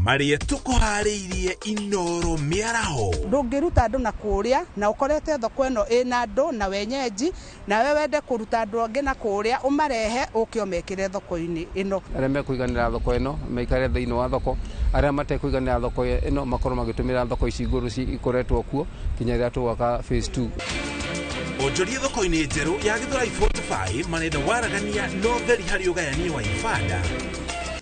Maria tukuhariirie Inooro miaraho ndungiruta andu na kuria na ukorete thoko eno ina andu na wenyeji na we wende kuruta andu onge na kuria umarehe ukio mekire thoko-ini ino aria mekuiganira thoko ino meikare thiini wa thoko aria matekuiganira thoko ino makorwo magitumira thoko ici nguru ikoretwo kuo kinya ria tuwaka phase 2 onjoria thoko-ini njeru ya Githurai 45 manenda waragania no theri hari ugayania wa ibada.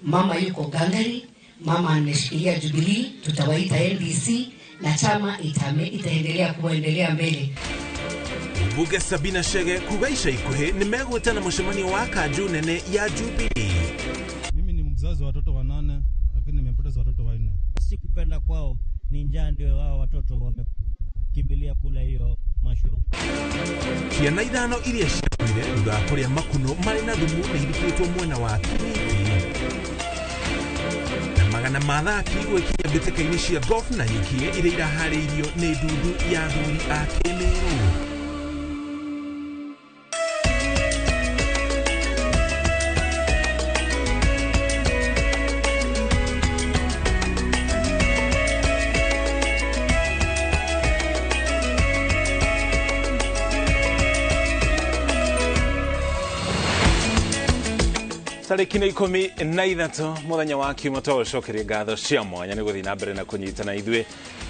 Mama yuko gangari, mama ameshikilia Jubilee, tutawaita LDC na chama itaendelea kuendelea mbele. Mbunge Sabina Chege kugaisha ikuhe nimegwetana mucemanio wa kanju nene ya Jubilee. Mimi ni mzazi wa watoto 8 lakini nimepoteza watoto 4. Sikupenda kwao ni njaa ndio wao watoto wamekimbilia kula hiyo mashuru. Ciana ithano iria ciakuire thutha kuria makuno mari na thumu ni irikitwo mwena wa Kilifi. Magana mathaki gwikinya mbitĩka-inĩ cia golf na nyikie iria iraharĩirio nĩ ndundu ya athuri a Kĩmĩrũ. Tariki 13 muthenya wa kiumia twacokeria ngatho cia mwanya ni guthii na mbere na kunyitana ithuĩ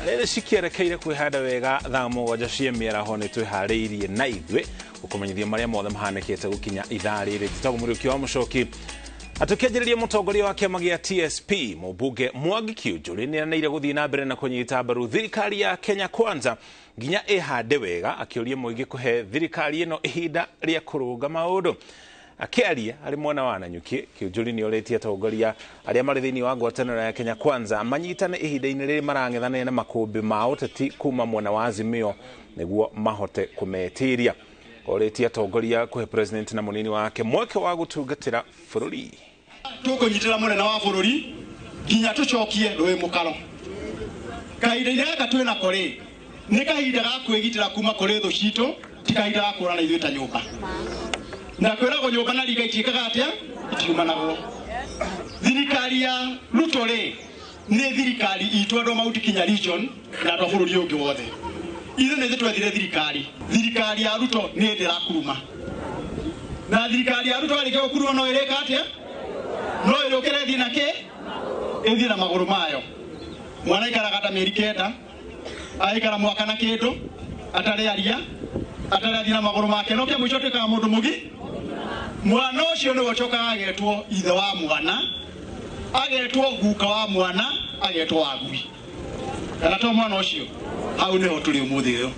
rĩrĩ cikierekeire kwĩhanda wega thaa 7 cia mĩaraho nĩ twĩharĩirie na ithuĩ gũkũmenyithia marĩa mothe mahanĩkĩte gũkinya ithaa rĩrĩ tũtagũmũrĩũkio wa mũcoki atukĩanjĩrĩria mũtongoria wa kĩama gĩa TSP mũmbunge Mwangi Kĩũnjũ nĩeranĩire gũthiĩ na mbere na kũnyita mbaru thirikari ya Kenya Kwanza nginya ĩhande wega akĩũria mũingĩ kũhe thirikari ĩno ihinda rĩa kũrũnga maũndũ. Akiaria ari mwana wa Nanyuki Kĩũnjũ ni oretie atongoria aria mari thiini wa ngwatanĩro ya Kenya Kwanza manyitane ihinda-inĩ rĩrĩ marang'ethanĩra na makũmbĩ ma ũteti kuma mwena wa Azimio nĩguo mahote kũmetiria. Oretie atongoria kũhe president na mũnini wake mweke wa gũtungatĩra bũrũri. Tũkũnyitĩra mũnene wa bũrũri nginya tũcokie rũĩ mũkaro. Kahinda-inĩ gaka twĩna kũrĩ nĩ kahinda ga kwĩgitĩra kuma kũrĩ thũ citũ ti kahinda ga kũrana ithuĩ ta nyũmba. Na kwĩragwo nyũmba na riga itiĩkaga atĩa itiumanagwo. Thirikari ya Ruto rĩ nĩ thirikari itũ andũ Mount Kenya region na andũ bũrũri ũngĩ wothe. Ithuĩ nĩ twethire thirikari ya Ruto nĩ ndĩrakuruma. Na thirikari ya Ruto arĩkia gũkuruma no ĩrĩka atĩa no ĩrũkĩre thiĩ na kĩ ĩthiĩ na magũrũ mayo. Mwana ikaraga ta mĩeri 9 aikara mwaka na kĩndũ atarĩ aria atarĩ na magũrũ make no kĩa mũico twĩkaga mũndũ mũgi. Mwana ũcio nĩ wocokaga agetwo ithe wa mwana agetwo guka wa mwana agetwo wagui kana to mwana ũcio hau nĩho tũrĩ ũmũthĩ ũyũ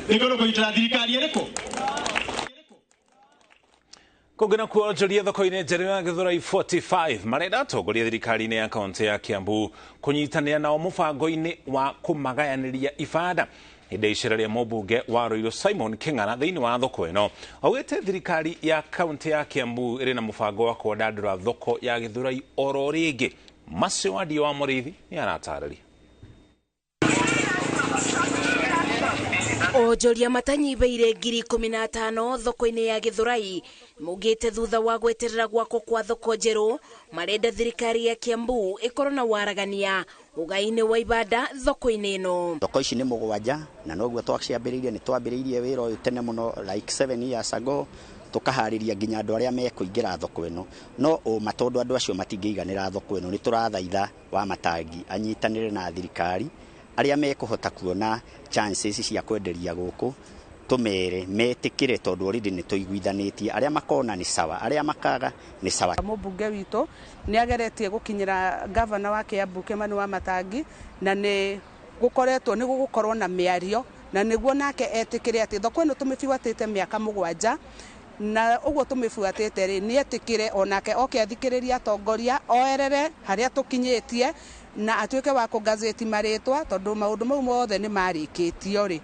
nĩkũrũ kũnyitĩra thirikari ĩrĩkũ kũngĩna kuonjoria thoko-inĩ njerũ ya Githurai 45 marenda atongoria thirikari-inĩ ya kaunti ya Kiambu kũnyitanĩra nao mũbango-inĩ wa kũmagayanĩria ibanda. Hĩndĩ icera rĩa mũmbunge wa Rũirũ Simon Kĩng'ara thĩinĩ wa thoko ĩno augĩte thirikari ya kaunti ya Kiambu ĩrĩ na mũbango wa kwandandũra thoko ya Githurai oro rĩngĩ. Macio wa Ndio wa Mũrĩithi nĩ aratarĩria. Onjoria matanyibeire ngiri 15 thoko-inĩ ya Githurai mugĩte thutha wa gweterera gwako kwa thoko njerũ marenda thirikari ya Kiambu ĩkorwo na waragania ugai-inĩ wa ibada thoko-inĩ ĩno. Thoko ici nĩ mũgwanja na noguo twaciambĩrĩirie nĩ twambĩrĩirie wĩra ũyũ tene mũno like 7 years ago tukaharĩria nginya andũ arĩa mekũingĩra thoko ĩno no matondu andũ acio matingĩiganĩra thoko ĩno nĩ tũrathaitha wa matangi anyitanĩre na thirikari arĩa mekũhota kuona chances cia kwenderia gũkũ tumere metĩkĩre tondũ already nĩ tũiguithanĩtie arĩa makona nĩ sawa arĩa makaga nĩ sawa. Mũmbunge witũ nĩ ageretie gũkinyĩra governor wa Kiambu Kĩmani wa Matangi na nĩ gũkoretwo nĩ gũgũkorwo na mĩario na nĩguo nake etĩkĩre atĩ thoko ĩno tũmĩbuatĩte mĩaka 7 na ũguo tũmĩbuatĩte rĩ nĩ etĩkĩre onake oke athikĩrĩria atongoria oerere harĩa tũkinyĩtie na atuĩke wa kũgazeti marĩtwa tondũ maũndũ mau mothe nĩ marĩkĩtio rĩ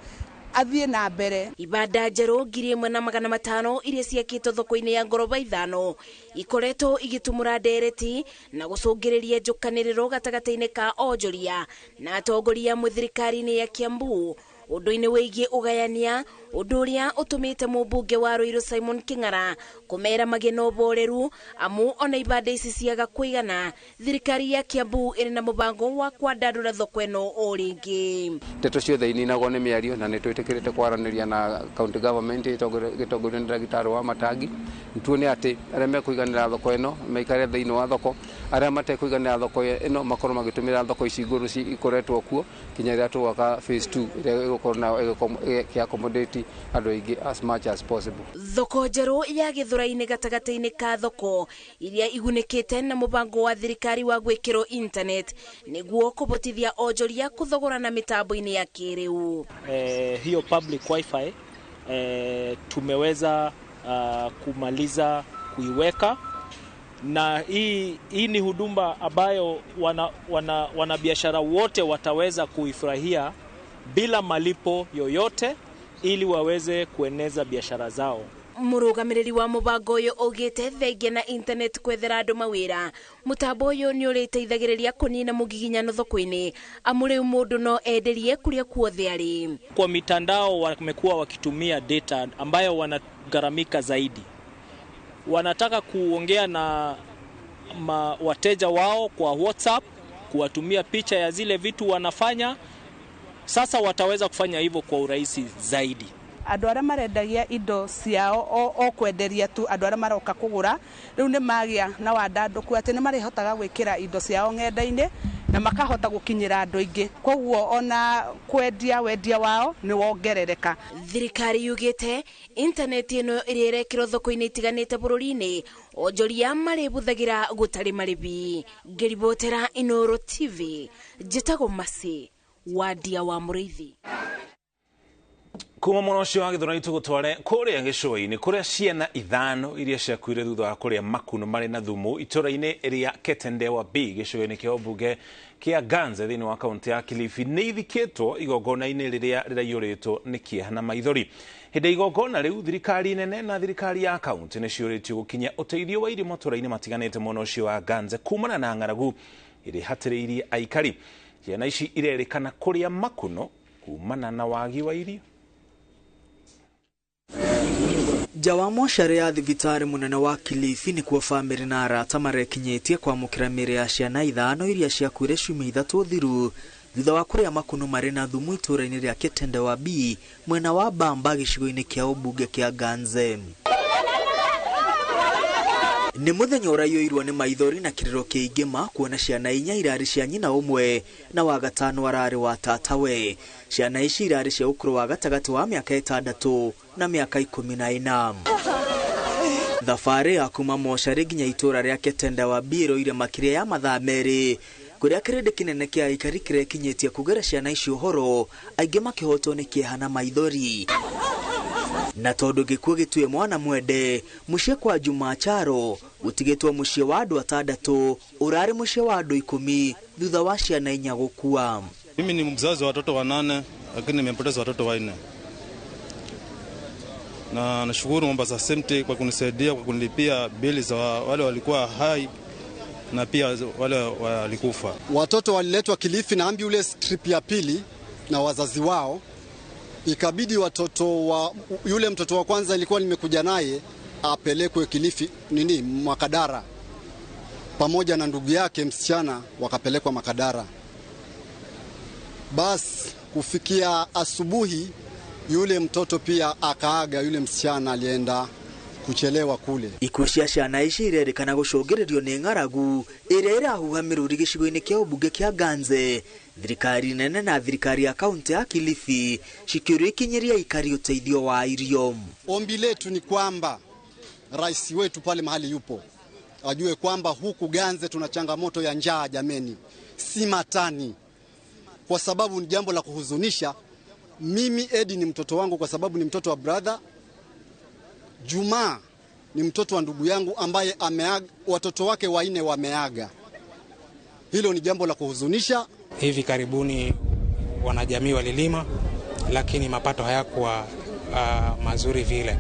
athiĩ na mbere. Ibanda njerũ 1,500 iria ciakĩtwo thoko-inĩ ya ngoroba 5 ikoretwo igitumũra ndereti na gũcũngĩrĩria njũkanĩrĩro gatagatĩ-inĩ ka onjoria na atongoria mwĩ thirikari-inĩ ya Kiambu ũndũ-inĩ wĩgiĩ ũgayania uduria utumite mubunge wa Ruiru Simon King'ara kumera mageno boreru amu ona ibada ici ciaga kuigana thirikari ya Kiambu iri na mubango wa kwandandura thoko eno oringi. Teto ciothe ininagwo nĩ mĩario na nĩtwĩtĩkĩrĩte kwaranĩria na county government gĩtongorio nĩ ndagĩtarĩ wa Matangi. Nituone atĩ arĩa mekũiganĩra thoko ĩno maikare thĩinĩ wa thoko, arĩa matekũiganĩra thoko ĩno makorwo magĩtũmĩra thoko ici ngũrũ ikoretwo kuo kinya rĩrĩa tũgwaka phase 2 ĩrĩa ĩgũkorwo na accommodate andũ aingĩ as much as possible. Thoko njerũ ya Gĩthũrai-inĩ gatagatĩ-inĩ ka thoko iria igunĩkĩte na mũbango wa thirikari wa gwĩkĩrwo internet nĩguo kũbotithia onjoria kũthogorana mitambo-inĩ ya kĩrĩu. Hiyo public wifi tumeweza kumaliza kuiweka, na hii ni huduma ambayo wanabiashara wote wataweza kuifurahia bila malipo yoyote ili waweze kueneza biashara zao. Murugamiriri wa mubango uyu ugite thengia na internet kwethera andu mawira mutambo uyu ni uriteithagiriria kunina mugiginyano thoko-ini amu riu mundu no enderie kuria kuothe ari. Kwa mitandao wamekuwa wakitumia data ambayo wanagaramika zaidi. Wanataka kuongea na wateja wao kwa WhatsApp, kuwatumia picha ya zile vitu wanafanya. Sasa wataweza kufanya hivyo kwa urahisi zaidi. Andu aria marendagia indo ciao o kwenderia tu, andu aria maroka kugura riu ni magia na wandanduku ati ni marihotaga gwikira indo ciao ng'enda-ini na makahota gukinyira andu aingi, koguo ona wendia wao ni wongerereka. Thirikari yugite internet ino iria irekirwo thoko-ini itiganite bururi-ini onjoria maributhagira gutari maribi. Ngiribotera Inooro TV, njitagwo Masi wadia wa Muriithi. Kuma mwena ũcio wa Gĩthũrai tũgũtware kũrĩa gĩcũa-inĩ kũrĩa ciana ithano iria ciakuire thutha wa kũrĩa makuno marĩ na thumu itũra-inĩ rĩa Ketendewa B gĩcũa-inĩ kĩa ũmbunge kĩa Ganze thĩinĩ wa kaunti ya Kilifi nĩ ithikĩtwo igongona-inĩ rĩrĩa rĩraiyũrĩtwo nĩ kĩeha na maithori. Hĩndĩ igongona rĩu thirikari nene na thirikari ya kaunti nĩ ciũrĩtio gũkinyia ũteithio wa irio matũra-inĩ matiganĩte mwena ũcio wa Ganze kumana na ng'aragu ĩrĩa hatĩrĩirie aikari. Ciana ici irerĩkana kũrĩa makuno kumana na wagi wa irio. Jawa moshare ya thibitari munene wa Kilifi ni kuwa family na arata marekinyetie kwamũkĩra mĩĩrĩ ya ciana ithano iria ciakuire ciumia ithatũ thiru thutha wa kũrĩa makuno marĩ na thumu itũra-inĩ rĩa Ketendewa B mwena wa Bamba gĩcigo-inĩ kĩa ũmbunge kĩa Ganze. Ni muthenya ũraiyũirwo nĩ maithori na kĩrĩro kĩingĩma kuona ciana inya irarĩ cia nyina ũmwe na wa gatano ararĩ wa tatawe. Ciana ici irarĩ cia ũkũrũ wa gatagatĩ wa mĩaka 6 na mĩaka 14. Thabarĩ ya kuma mocarĩ nginya itũra rĩa Ketendewa B ĩroire makĩria ya mathaa merĩ kũrĩa kĩrĩndĩ kĩnene kĩa aikari kĩrekinyĩtie kugera ciana ici ũhoro aingĩ makĩhotwo nĩ kĩeha na maithori. Na tondũ gĩkuũ gĩtuĩ mwana mwende mũciĩ kwa Juma Charo gũtigĩtwo mũciĩ wa andũ 6 ũrarĩ mũciĩ wa andũ 10 thutha wa ciana 4 gũkua. Mimi ni mzazi wa watoto 8 lakini nimepoteza watoto 4. Na nashukuru Mombasa Center kwa kunisaidia kwa kunilipia bili za wale walikuwa hai na pia wale walikufa. Watoto waliletwa Kilifi na ambulance trip ya pili na wazazi wao. Ikabidi watoto wa yule mtoto wa kwanza ilikuwa nimekuja naye apelekwe Kilifi Makadara pamoja na ndugu yake msichana wakapelekwa Makadara. Basi kufikia asubuhi yule mtoto pia akaaga, yule msichana alienda kuchelewa kule. Ikuũ cia ciana ici irerĩkana gũcũngĩrĩrio nĩ ng'aragu ĩrĩa ĩrahuha mĩrũri gĩcigo-inĩ kĩa ũmbunge kĩa Ganze. Thirikari nene na thirikari ya kaunti ya Kilifi cikĩũrio ikinyiria ikari ũteithio wa irio. Ombi letu ni kwamba rais wetu pale mahali yupo ajue kwamba huku Ganze tuna changamoto ya njaa jameni, si matani, kwa sababu ni jambo la kuhuzunisha. Mimi Edi ni mtoto wangu kwa sababu ni mtoto wa brother. Juma ni mtoto wa ndugu yangu ambaye ameaga, watoto wake 4 wameaga. Hilo ni jambo la kuhuzunisha. Hivi karibuni wanajamii walilima lakini mapato hayakuwa mazuri vile.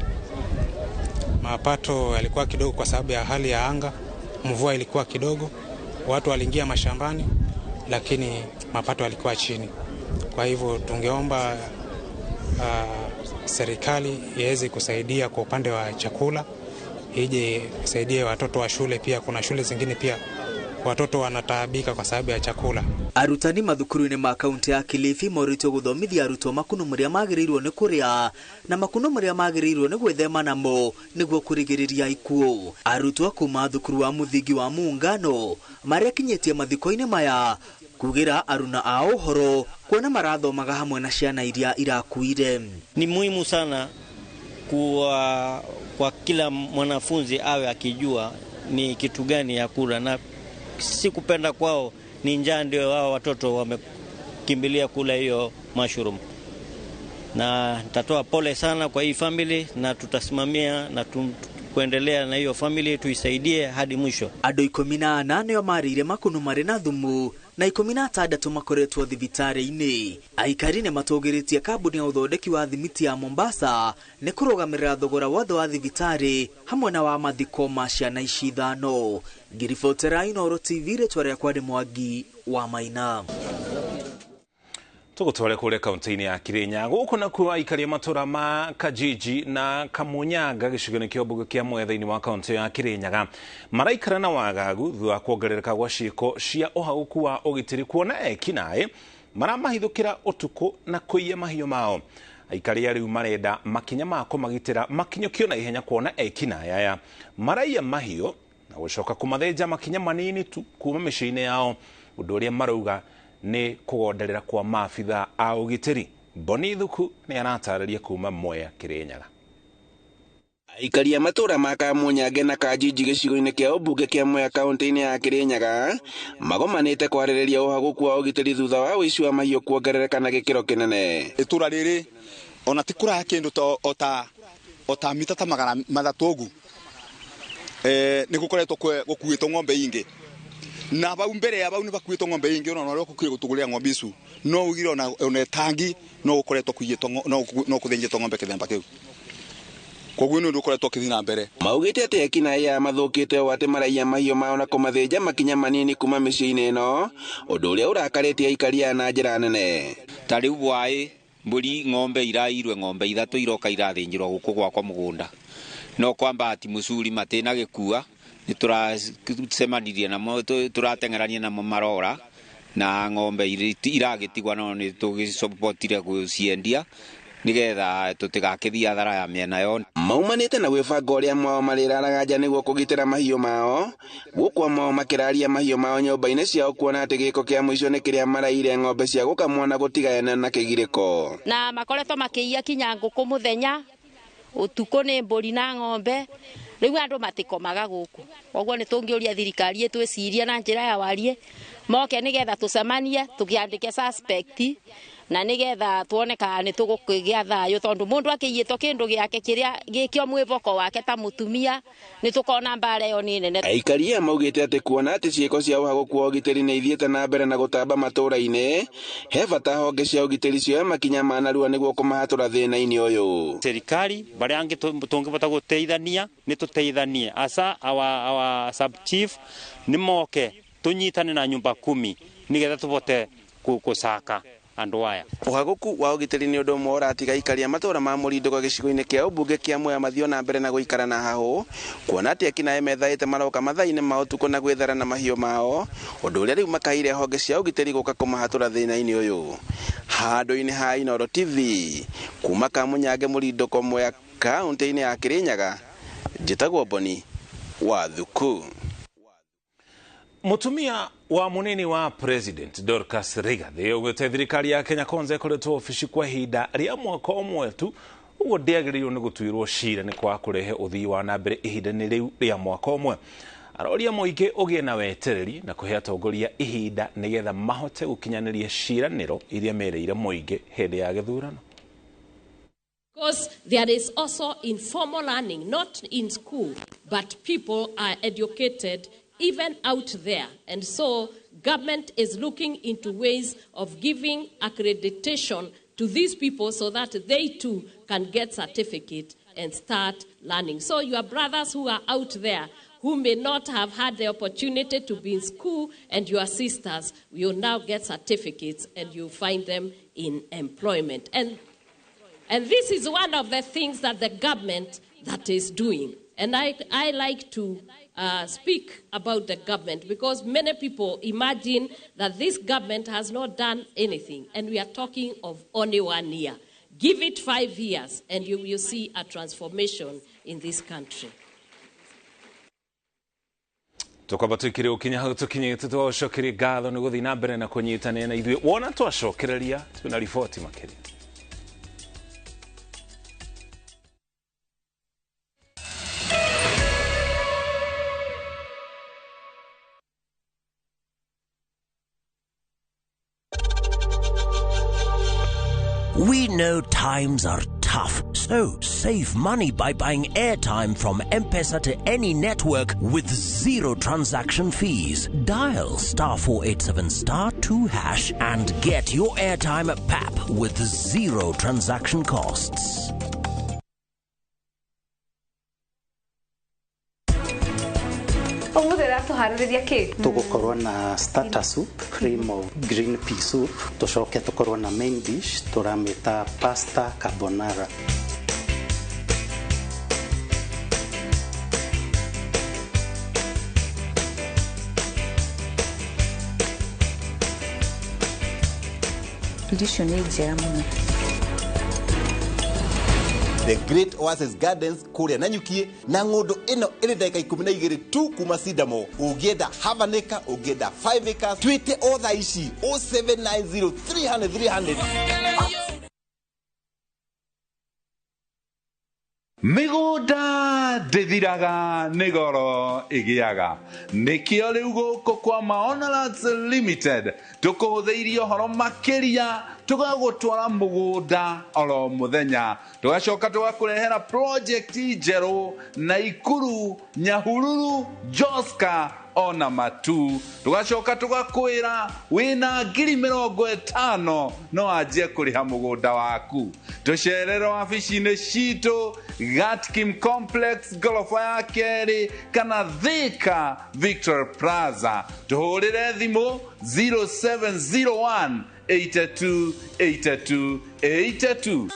Mapato yalikuwa kidogo kwa sababu ya hali ya anga, mvua ilikuwa kidogo, watu waliingia mashambani lakini mapato yalikuwa chini. Kwa hivyo tungeomba serikali iweze kusaidia kwa upande wa chakula, ije isaidie watoto wa shule. Pia kuna shule zingine pia watoto wanataabika kwa sababu ya chakula. Arutani mathukuru-inĩ ma kaunti ya Kilifi moritwo guthomithia arutwo makuno maria magĩrĩirwo nĩ kũrĩa na makuno maria magĩrĩirwo nĩ gwĩthema namo nĩguo kũrigĩrĩria ikuũ. Arutwo kuma thukuru wa mũthingi wa Muungano marĩa kinyĩtie mathiko-inĩ maya kugira aruna ao ũhoro kuona marathomaga hamwe na ciana iria irakuire. Ni muhimu sana kwa kila mwanafunzi awe akijua ni kitu gani ya kula, na si kupenda kwao ni njaa ndio wao watoto wamekimbilia kula hiyo mushroom. Na nitatoa pole sana kwa hii family na tutasimamia na kuendelea na hiyo family tuisaidie hadi mwisho. Andũ 18 marĩire makuno marĩ na thumu na 16 makoretwo thibitarĩ-inĩ. Aikari nĩ matũgĩrĩtie kambuni ya ũthondeki wa thimiti ya Mombasa nĩ kũrũgamĩrĩra thogora wothe wa thibitarĩ hamwe na wa mathiko ma ciana ici 5. Ngiribotera Inooro TV rĩtwa rĩakwa nĩ Mwangi wa Maina. Tugutware kule kaunti-inĩ ya Kirinyaga guku nakuo aikari matura ma Kajiji na Kamunyaga gĩcigo-inĩ kĩa ũmbunge kĩa Mwea thĩinĩ wa kaunti ya Kirinyaga maraikara na wagagu thutha wa kuongerereka gwa ciĩko cia ũhagũku wa ũgitĩri kuona ekinaĩ maramahithũkĩra ũtukũ na kũiya mahiũ mao. Aikari rĩu marenda makinya ma kũmagitĩra makinyũkio na ihenya kuona ekinaĩ aya maraiya mahiũ na gũcoka kũmathĩnja makinya manini tu kuma mĩciĩ-inĩ yao, ũndũ ũrĩa marauga ni kugonderera kwa maabitha a ũgitĩri. Boni Thuku ni aratarĩria kuma Mwea Kirinyaga. Aikari a matura ma Kamunyange na Kajiji gĩcigo-inĩ kĩa ũmbunge kĩa Mwea kaunti-inĩ ya Kirinyaga magomanĩte kwarĩrĩria ũhagũku wa ũgitĩri thutha wa ũici wa mahiũ kuongerereka na gĩkĩro kĩnene. Itũra rĩrĩ ona ti kũraha kĩndũ ota mita ta magana mathatũ ũgu nĩ gũkoretwo gũkuĩtwo ng'ombe ingĩ na bau mbere ya bau nĩ bakuĩtwo ng'ombe ingĩ ona rĩo gũkire gũtũgũrĩra ng'ombe icu no ugire ona tangi no gũkoretwo kuiyĩtwo no kũthĩnjĩtwo ng'ombe kĩthemba kĩu. Koguo nĩ ũndũ ũkoretwo ũkĩthiĩ na mbere. Maugĩte atĩ ekinaĩ ya mathũkĩte ũũ atĩ maraiya mahiũ mao na kũmathĩnja makinya manini kuma mĩciĩ-inĩ ĩno, ũndũ ũrĩa ũrakarĩtie aikari aya na njĩra nene. Ta rĩu bwaĩ mbũri ng'ombe irairwe ng'ombe 3 iroka irathĩnjĩrwo gũkũ gwakwa mũgũnda no kwamba ati mũcuri matĩna gĩkua nĩ tũracemanirie namo tũrateng'erania namo marora na ng'ombe iragĩtigwa no nĩ tũgĩcopotire gũciendia nigetha tũtigakĩthia athara ya mĩena yothe. Maumanĩte na gwĩbanga ũrĩa mwao marĩraraga nja nĩguo kũgitĩra mahiũ mao, gũkũ mwao makĩraria mahiũ mao nyũmba-inĩ ciao kuona atĩ gĩko kĩa mũico nĩ kĩrĩa maraire ng'ombe cia gũkamwo na gũtigana na kĩgirĩko. Na makoretwo makĩiya kinya ngũkũ mũthenya, ũtukũ nĩ mbũri na ng'ombe. Rĩu andũ matikomaga gũkũ. Koguo nĩ tũngĩũria thirikari twĩcirie na njĩra ya warie moke nĩgetha tũcemanie tũkĩandĩke suspect na nĩgetha tuoneka nĩ tũgũkĩgĩa thayũ tondũ mũndũ akĩiyĩtwo kĩndũ gĩake kĩrĩa gĩkĩo mwĩboko wake ta mũtumia nĩ tũkona mbara ĩyo nĩ nene. Aikari aya maugĩte atĩ kuona atĩ ciĩko cia ũhagũku wa ũgitĩri nĩ ithiĩte na mbere na gũtamba matũũra-inĩ, he bata honge cia ũgitĩri cioe makinya ma narua nĩguo kũmahatũra thĩna-inĩ ũyũ. Serikali barĩa angĩ tũngĩbota gũteithania nĩ tũteithanie asa our sub chief nĩ moke tunyitane na nyumba 10 nigetha tubote gũcaka andũ aya. Ũhagũku wa ũgitĩri nĩ ũndũ ũmwe ũratiga aikari a matũũra ma Mũrindũko gĩcigo-inĩ kĩa ũmbunge kĩa Mwea mathio na mbere na gũikara na hahũ kuona atĩ ekinaĩ methaĩte maroka mathaa-inĩ ma ũtukũ na gwĩthara na mahiũ mao, ũndũ ũrĩa rĩu makaire honge cia ũgitĩri gũka kũmahatũra thĩna-inĩ ũyũ. Handũ-inĩ ha Inooro TV kuma Kamunyange Mũrindũko Mwea kaunti-inĩ ya Kirinyaga, njĩtagwo Boni wa Thuku. Mutumia wa munini wa President Dorcas Rigathi augĩte thirikari ya Kenya Kwanza ĩkoretwo ofici kwa ihinda rĩa mwaka ũmwe tu, ũguo ndĩagĩrĩirwo nĩ gũtuĩrwo cira nĩ kwa kũrehe ũthii wa na mbere ihinda-inĩ rĩu rĩa mwaka ũmwe. Aroria mũingĩ ũgĩe na wetereri na kũhe atongoria ihinda nĩgetha mahote gũkinyanĩria ciiranĩro iria mereire mũingĩ hĩndĩ ya gĩthurano. Because there is also informal learning, not in school, but people are educated even out there. And so government is looking into ways of giving accreditation to these people so that they too can get certificate and start learning. So your brothers who are out there who may not have had the opportunity to be in school and your sisters will now get certificates and you'll find them in employment. And And this is one of the things that the government that is doing. And I like to speak about the government because many people imagine that this government has not done anything. And we are talking of only 1 year. Give it 5 years and you will see a transformation in this country. Tukaba tukiri ukinya hau tukinyite twacokeria ngatho ni guthii na mbere na kunyitanira na ithuĩ wona twacokereria twina riboti makiria. We know times are tough, so save money by buying airtime from M-Pesa to any network with zero transaction fees. Dial *487*2# and get your airtime PAP with zero transaction costs. Tugukorwo na starter soup, cream of green pea soup, tucoke tukorwo na main dish, turamita pasta carbonara. Irisho ni njera muno. The Great Oasis Gardens kuria Nanyuki na ngondo ino iri ndagika 12 tu kuma Sidamo. Ugienda half an acre, ugienda 5 acres, twite otha ici 0790 300. Migunda ndithiraga nĩ goro ĩgĩaga nĩkĩo rĩu gũkũ kwa Maonalats Limited tũkũhũthĩirie ũhoro makĩria tũgagũtwara mũgũnda oro mũthenya tũgacoka tũgakũrehera project njerũ Naikuru, Nyahururu, Joska ona Matu tugacoka tugakwira wina 50,000 no anjie kuriha mugunda waku tucerero wabici-inĩ citũ Gatkim Complex gorofa ya kerĩ kana Thika Victory Plaza tuhũrĩre thimũ 0701 828282.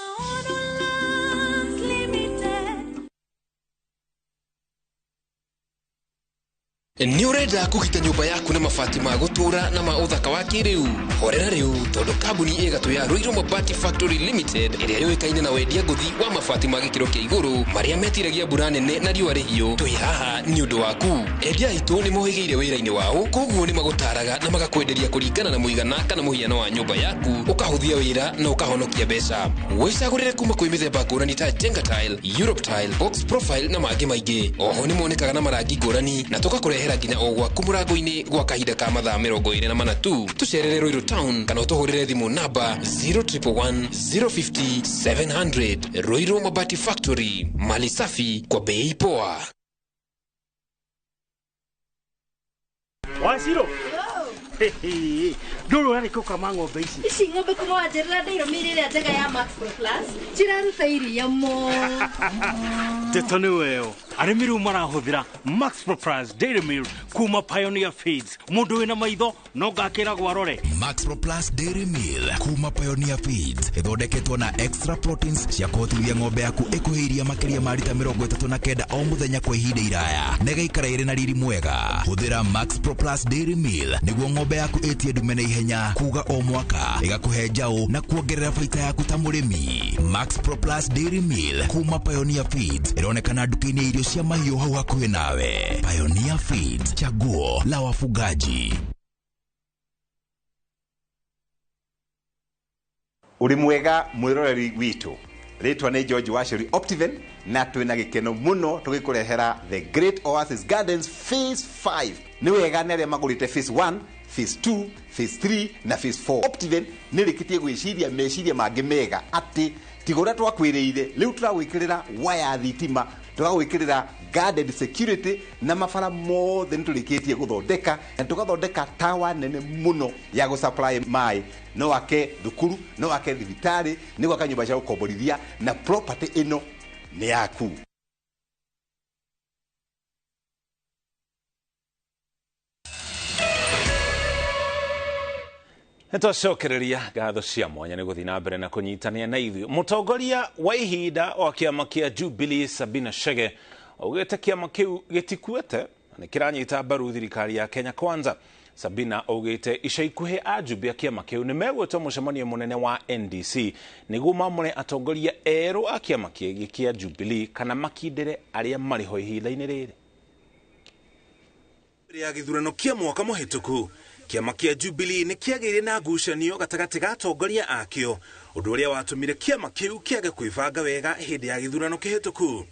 Ni urenda kugita nyumba yaku na mabati ma gutura na ma uthaka wa kiriu horera riu tondu kambuni igatu ya Ruiru Mabati Factory Limited iria yoikaine na wendia nguthi wa mabati ma gikiro kia iguru maria metiragia mbura nene na riũa rĩhiũ twi haha ni undu waku endia itu ni mohigeire wira-ini wao koguo ni magutaraga na magakwenderia kuringana na muigana kana muhiano wa nyumba yaku ukahuthia wira na ukahonokia mbeca wicagurire kuma kwi mithemba ngũrani ta Jenga Tile, Europe Tile, Box Profile na mangĩ maingĩ oho ni monekaga na marangi ngũrani na tukakurehera nginya o gwaku mũrango-inĩ gwa kahinda ka mathaa 24 tu tucerere Ruiru Town kana ũtũhũrĩre thimũ namba 0111 050 700. Ruiru Mabati Factory, mali safi kwa bei poa. Wasiro Dulu yani kuka ng'ombe ici. Ici ng'ombe kuma wanjĩrĩra ndĩiro mĩrĩre njega ya Max Pro Plus. Ciraruta iria mo. Teto nĩ weo. Arĩmi rĩu marahũthĩra Max Pro Plus Dairy Meal kuma Pioneer Feeds. Mũndũ wĩna maitho no ngakĩragwo arore. Max Pro Plus Dairy Meal kuma Pioneer Feeds ĩthondeketwo na extra proteins cia kũhotithia ng'ombe yaku ĩkũhĩria makĩria ma lita 39 o mũthenya kwa ihinda iraya na ĩgaikara ĩrĩ na riri mwega. Hũthĩra Max Pro Plus Dairy Meal nĩguo ng'ombe yaku ĩtie ndume na ihenya kuga o mwaka ĩgakũhe njaũ na kuongerera baita yaku ta mũrĩmi. Max Pro Plus Dairy Meal kuma Pioneer Feeds ĩronekana nduka-inĩ ya irio cia mahiũ hau hakuhĩ nawe. Pioneer Feeds, chaguo la wafugaji. Uri mwega mwiroreri witu ritwa ni George Washiri Optiven na twina gikeno muno tugikurehera The Great Oasis Gardens Phase 5 ni wega nere magurite Phase 1 Phase 2 Phase 3 na Phase 4 Optiven nirikitie gwiciria meciria mangi mega ati tigora twakwiriire riu turagwikirira waya thitima tugagwikirira guarded security na mabara mothe niturikitie guthondeka na tugathondeka tawa nene muno ya gusupply mai no wake thukuru no wake thibitari ni gwaka nyumba cia gukomborithia na property ino ni yaku. Nitwacokereria ngatho cia mwanya ni guthii na mbere na kunyitania na ithuĩ. Mũtongoria wa ihinda wa kĩama kĩa Jubilee Sabina Chege augĩte kĩama kĩu gĩtikuĩte na kĩranyita mbaru thirikari ya Kenya Kwanza. Sabina augĩte ica ikuhĩ ajumbe a kĩama kĩu nĩ megwĩtwo mũcemanio mũnene wa NDC nĩguo mamũre atongoria erũ a kĩama kĩngĩ kĩa Jubilee kana makindĩre arĩa marĩ ho ihinda-inĩ rĩrĩ. Ya gĩthurano kĩa mwaka mũhĩtũku kĩama kĩa Jubilee nĩ kĩagĩire na ngucanio gatagatĩ ga atongoria akĩo, ũndũ ũrĩa watũmire kĩama kĩu kĩage kwĩbanga wega hĩndĩ ya gĩthurano kĩhĩtũku.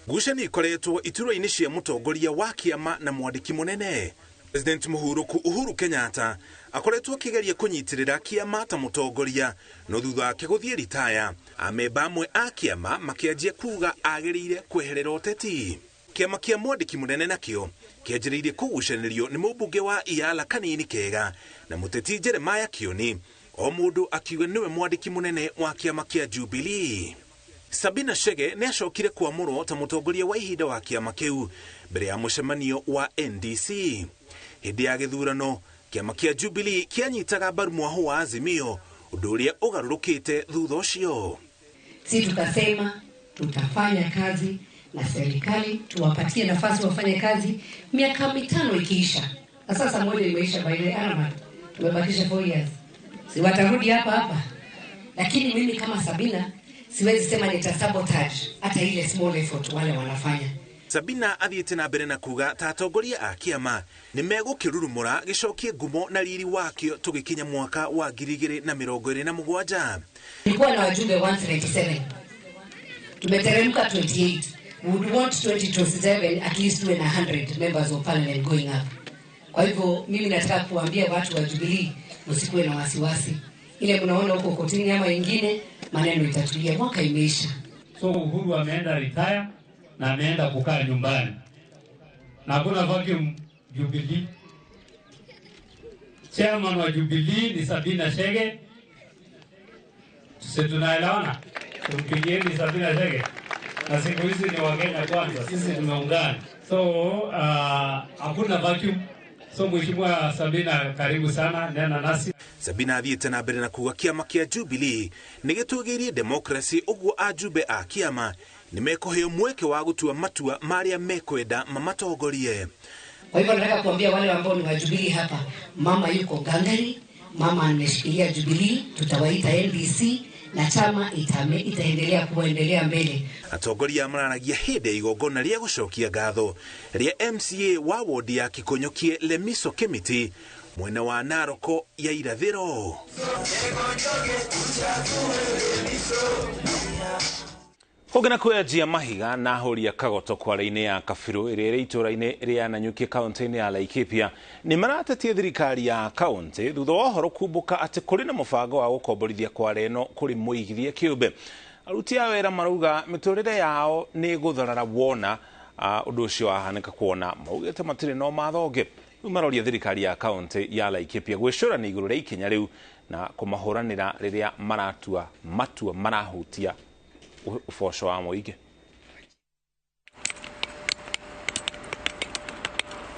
Ngucanio ikoretwo iturwa-inĩ cia mũtongoria wa kĩama na mwandĩki mũnene. President Mũhurũku Uhuru Kenyatta akoretwo akĩgeria kũnyitĩrĩra kĩama ta mũtongoria, no thutha wake gũthiĩ ritaya, amemba amwe a kĩama makĩanjia kuga agĩrĩire kweherera ũteti. Kĩama kĩa mwandĩki mũnene nakĩo kĩanjĩrĩirie kũgucanĩrio nĩ mũmbunge wa Iala Kanini Kega na mũteti Jeremiah Kioni, o mũndũ akiuga nĩwe mwandĩki mũnene wa kĩama kĩa Jubilee. Sabina Chege nĩ acokire kuamũrwo ta mũtongoria wa ihinda wa kĩama kĩu mbere ya mũcemanio wa NDC. Hĩndĩ ya gĩthurano kĩama kĩa Jubilee kĩanyitaga mbaru mwaho wa Azimio, ũndũ ũrĩa ũgarũrũkĩte thutha ũcio. Si tukasema tutafanya kazi na serikali, tuwapatie nafasi wafanye kazi, miaka 5 ikiisha. Na sasa moja imeisha by the armament. Tumebakisha 4 years. Si watarudi hapa. Lakini mimi kama Sabina siwezi sema nitasabotage hata ile small effort wale wanafanya. Sabina athiĩte na mbere na kuga ta atongoria a kĩama nĩ megũkĩrurumũra gĩcokie ngumo na riri wakĩo tũgĩkinya mwaka wa 2027. Nilikuwa na wajumbe 197. Tumeteremka 28. We would want 2027 at least tuwe na 100 members of parliament going up. Kwa hivyo mimi nataka kuambia watu wa Jubilee msikuwe na wasiwasi. Ile mnaona huko kotini ama ingine maneno itatulia, mwaka imeisha. So Uhuru ameenda retire na ameenda kukaa nyumbani. Na hakuna vacuum Jubilee. Chairman wa Jubilee ni Sabina Chege. Sisi tunaelewana. Tumpigieni Sabina Chege. Na siku hizi ni Wakenya kwanza, sisi tumeungana. So hakuna vacuum. So Mheshimiwa Sabina, karibu sana, nena nasi. Sabina athiĩte na mbere na kuga kĩama kĩa Jubilee nĩ gĩtũgĩirie democracy, ũguo ajumbe a kĩama nĩ mekũheo mweke wa gũtua matua marĩa mekwenda mamatongorie. Kwa hivyo nataka kuambia wale ambao ni wa Jubilee hapa, mama yuko gangari, mama ameshikilia Jubilee, tutawaita NDC na chama itaendelea kuendelea mbele. Atongoria maranagia hĩndĩ ya igongona rĩa gũcokia ngatho rĩa MCA wa wodi ya Kikonyokie Lemiso Kimiti mwena wa Naroko ya irathĩro. Kũgena kwenjia mahiga na hũri ya kagoto kwara-inĩ ya Kabirũ ĩrĩa ĩrĩ itũũra-inĩ rĩa Nanyuki kaunti-inĩ ya Laikipia nĩ maratetia thirikari ya kaunti thutha wa ũhoro kumbũka atĩ kũrĩ na mũbango wa gũkomborithia kwara ĩno kũrĩ mũigithia kĩũmbe. Aruti a wĩra marauga mĩtũrĩre yao nĩ gũtharara wona ũndũ ũcio wahanĩka kuona, maugĩte matirĩ na ũmatho ũngĩ. Rĩu maroria thirikari ya kaunti ya Laikipia gwĩcũrania igũrũ rĩa ikinya rĩu na kũmahũranĩra rĩrĩa maratua matua marahutia uboco wa mũingĩ.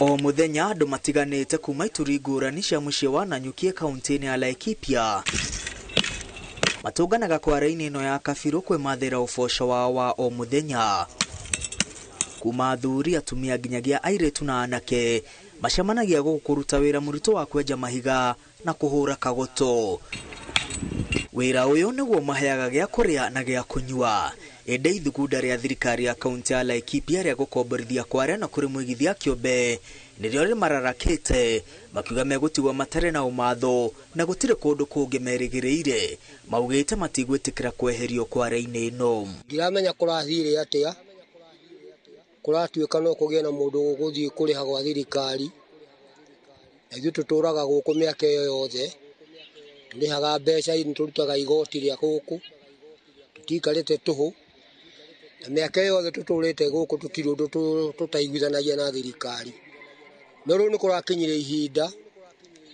O muthenya andũ matiganĩte kuma ituri ngũrani cia mũciĩ wa Nanyuki kaunti-inĩ ya Laikipia matũnganaga kwara-inĩ ĩno ya Kabirũ kwĩmathĩra uboco wao wa o muthenya. Kuma athuri, atumia nginyagia airĩtu na anake macemanagia gũkũ kũruta wĩra mũritũ wa kwenja mahiga na kũhũra kagoto. Wĩra ũyũ nĩguo maheaga gĩa kũrĩa na gĩa kũnyua. Ĩndĩ ithugunda rĩa thirikari ya kaunti ya Laikipia rĩa gũkomborithia kwara na kũrĩ mũigithia kĩũmbe nĩrĩo rĩmararakĩte, makiuga megũtigwo matarĩ na ũmatho na gũtirĩ kũndũ kũngĩ merĩgĩrĩire. Maugĩte matigwĩtĩkĩra kweherio kwara-inĩ ĩno. Ndiramenya kũrathire atĩa, kũratuĩka no kũgĩe na mũndũ ũgũthiĩ kũrĩha gwa thirikari. Ithuĩ tũtũraga gũkũ mĩaka ĩyo yothe, tũrĩhaga mbeca, tũrutaga igoti rĩa gũkũ, tũtikarĩte tũhũ, na mĩaka ĩyo yothe tũtũrĩte gũkũ tũtirĩ ũndũ tũtaiguithanagia na thirikari. No rĩu nĩ kũrakinyire ihinda